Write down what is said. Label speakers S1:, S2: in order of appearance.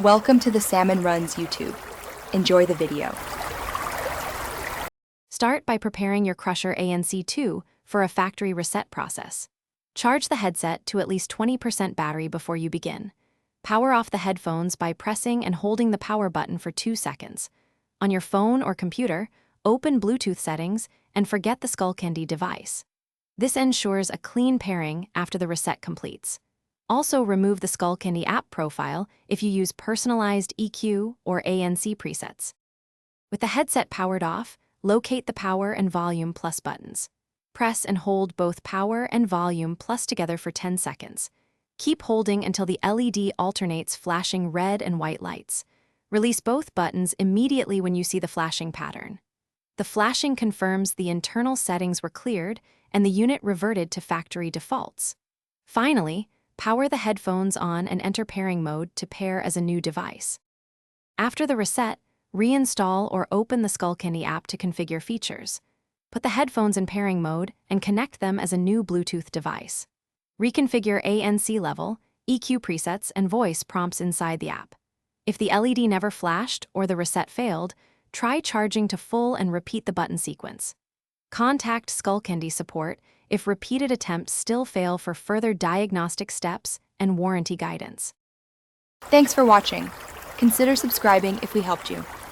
S1: Welcome to the Salmon Runs YouTube. Enjoy the video.
S2: Start by preparing your Crusher AnC2 for a factory reset process. Charge the headset to at least 20% battery before you begin. Power off the headphones by pressing and holding the power button for 2 seconds. On your phone or computer, open Bluetooth settings and forget the Skullcandy device. This ensures a clean pairing after the reset completes. Also, remove the Skullcandy app profile if you use personalized EQ or ANC presets. With the headset powered off, locate the power and volume plus buttons. Press and hold both power and volume plus together for 10 seconds. Keep holding until the LED alternates flashing red and white lights. Release both buttons immediately when you see the flashing pattern. The flashing confirms the internal settings were cleared and the unit reverted to factory defaults. Finally, power the headphones on and enter pairing mode to pair as a new device. After the reset, reinstall or open the Skullcandy app to configure features. Put the headphones in pairing mode and connect them as a new Bluetooth device. Reconfigure ANC level, EQ presets, and voice prompts inside the app. If the LED never flashed or the reset failed, try charging to full and repeat the button sequence. Contact Skullcandy support if repeated attempts still fail for further diagnostic steps and warranty guidance.
S1: Thanks for watching. Consider subscribing if we helped you.